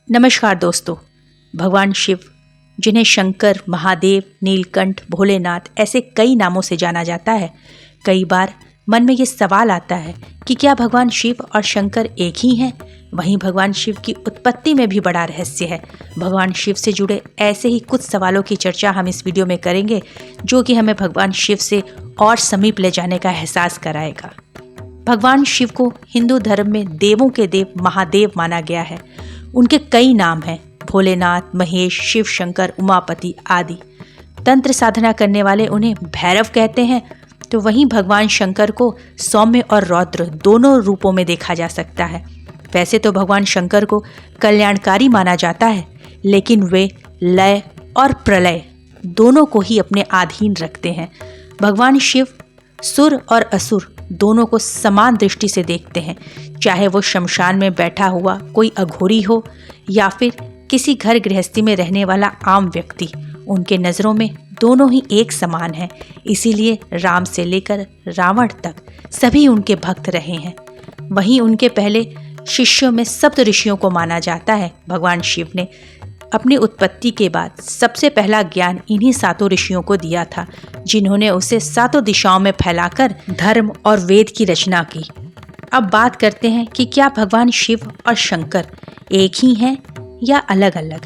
नमस्कार दोस्तों। भगवान शिव, जिन्हें शंकर, महादेव, नीलकंठ, भोलेनाथ ऐसे कई नामों से जाना जाता है, कई बार मन में ये सवाल आता है कि क्या भगवान शिव और शंकर एक ही हैं? वहीं भगवान शिव की उत्पत्ति में भी बड़ा रहस्य है। भगवान शिव से जुड़े ऐसे ही कुछ सवालों की चर्चा हम इस वीडियो में करेंगे, जो कि हमें भगवान शिव से और समीप ले जाने का एहसास कराएगा। भगवान शिव को हिंदू धर्म में देवों के देव महादेव माना गया है। उनके कई नाम हैं: भोलेनाथ, महेश, शिव शंकर, उमापति आदि। तंत्र साधना करने वाले उन्हें भैरव कहते हैं। तो वहीं भगवान शंकर को सौम्य और रौद्र दोनों रूपों में देखा जा सकता है। वैसे तो भगवान शंकर को कल्याणकारी माना जाता है, लेकिन वे लय और प्रलय दोनों को ही अपने अधीन रखते हैं। भगवान शिव सुर और असुर दोनों को समान दृष्टि से देखते हैं, चाहे वो शमशान में बैठा हुआ कोई अघोरी हो या फिर किसी घर गृहस्थी में रहने वाला आम व्यक्ति। उनके नज़रों में दोनों ही एक समान हैं। इसीलिए राम से लेकर रावण तक सभी उनके भक्त रहे हैं। वहीं उनके पहले शिष्यों में सप्त ऋषियों को माना जाता है। भगवान शिव ने अपनी उत्पत्ति के बाद सबसे पहला ज्ञान इन्हीं सातों ऋषियों को दिया था, जिन्होंने उसे सातों दिशाओं में फैलाकर धर्म और वेद की रचना की। अब बात करते हैं कि क्या भगवान शिव और शंकर एक ही हैं या अलग अलग।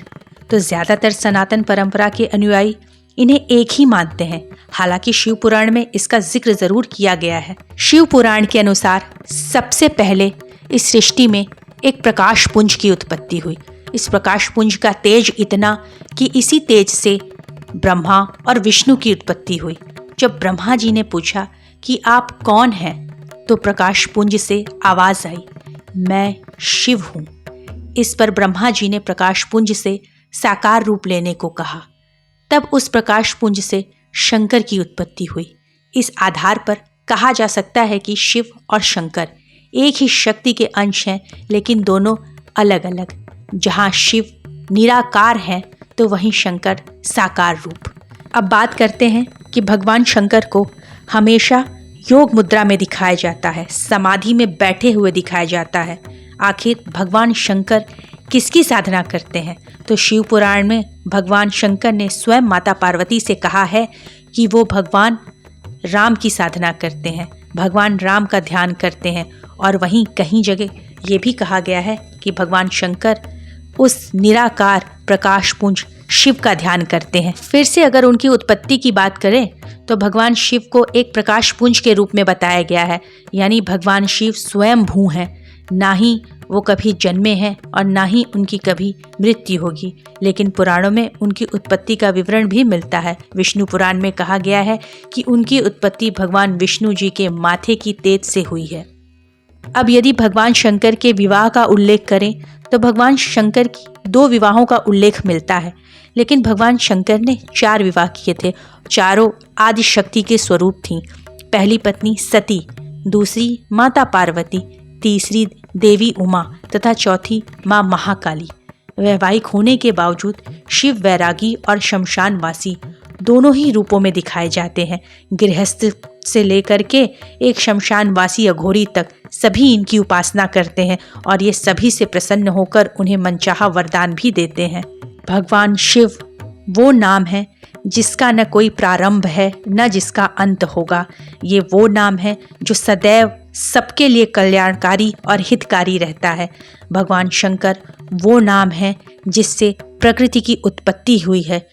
तो ज़्यादातर सनातन परंपरा के अनुयायी इन्हें एक ही मानते हैं। हालांकि शिव पुराण में इसका जिक्र जरूर किया गया है। शिव पुराण के अनुसार सबसे पहले इस सृष्टि में एक प्रकाश पुंज की उत्पत्ति हुई। इस प्रकाश पुंज का तेज इतना कि इसी तेज से ब्रह्मा और विष्णु की उत्पत्ति हुई। जब ब्रह्मा जी ने पूछा कि आप कौन हैं, तो प्रकाश पुंज से आवाज आई, मैं शिव हूँ। इस पर ब्रह्मा जी ने प्रकाश पुंज से साकार रूप लेने को कहा। तब उस प्रकाश पुंज से शंकर की उत्पत्ति हुई। इस आधार पर कहा जा सकता है कि शिव और शंकर एक ही शक्ति के अंश हैं, लेकिन दोनों अलग अलग। जहाँ शिव निराकार हैं, तो वहीं शंकर साकार रूप। अब बात करते हैं कि भगवान शंकर को हमेशा योग मुद्रा में दिखाया जाता है, समाधि में बैठे हुए दिखाया जाता है। आखिर भगवान शंकर किसकी साधना करते हैं? तो शिव पुराण में भगवान शंकर ने स्वयं माता पार्वती से कहा है कि वो भगवान राम की साधना करते हैं, भगवान राम का ध्यान करते हैं। और वहीं कहीं जगह ये भी कहा गया है कि भगवान शंकर उस निराकार प्रकाश पुंज शिव का ध्यान करते हैं। फिर से अगर उनकी उत्पत्ति की बात करें, तो भगवान शिव को एक प्रकाश पुंज के रूप में बताया गया है। यानी भगवान शिव स्वयं भू हैं, ना ही वो कभी जन्मे हैं और ना ही उनकी कभी मृत्यु होगी। लेकिन पुराणों में उनकी उत्पत्ति का विवरण भी मिलता है। विष्णु पुराण में कहा गया है कि उनकी उत्पत्ति भगवान विष्णु जी के माथे की तेज से हुई है। अब यदि भगवान शंकर के विवाह का उल्लेख करें, तो भगवान शंकर की 2 विवाहों का उल्लेख मिलता है। लेकिन भगवान शंकर ने 4 विवाह किए थे। चारों आदि शक्ति के स्वरूप थीं। पहली पत्नी सती, दूसरी माता पार्वती, तीसरी देवी उमा तथा चौथी माँ महाकाली। वैवाहिक होने के बावजूद शिव वैरागी और शमशानवासी दोनों ही रूपों में दिखाए जाते हैं। गृहस्थ से लेकर के एक शमशानवासी अघोरी तक सभी इनकी उपासना करते हैं और ये सभी से प्रसन्न होकर उन्हें मनचाहा वरदान भी देते हैं। भगवान शिव वो नाम है जिसका न कोई प्रारंभ है, न जिसका अंत होगा। ये वो नाम है जो सदैव सबके लिए कल्याणकारी और हितकारी रहता है। भगवान शंकर वो नाम है जिससे प्रकृति की उत्पत्ति हुई है।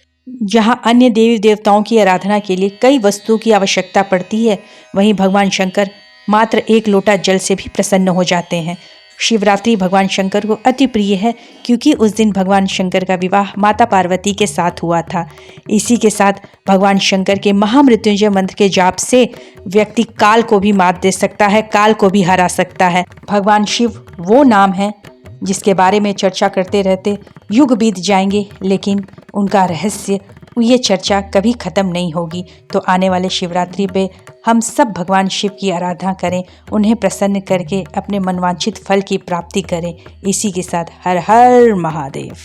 जहाँ अन्य देवी देवताओं की आराधना के लिए कई वस्तुओं की आवश्यकता पड़ती है, वहीं भगवान शंकर मात्र एक लोटा जल से भी प्रसन्न हो जाते हैं। शिवरात्रि भगवान शंकर को अति प्रिय है, क्योंकि उस दिन भगवान शंकर का विवाह माता पार्वती के साथ हुआ था। इसी के साथ भगवान शंकर के महामृत्युंजय मंत्र के जाप से व्यक्ति काल को भी मात दे सकता है, काल को भी हरा सकता है। भगवान शिव वो नाम है जिसके बारे में चर्चा करते रहते युग बीत जाएंगे, लेकिन उनका रहस्य, ये चर्चा कभी ख़त्म नहीं होगी। तो आने वाले शिवरात्रि पे हम सब भगवान शिव की आराधना करें, उन्हें प्रसन्न करके अपने मनवांछित फल की प्राप्ति करें। इसी के साथ हर हर महादेव।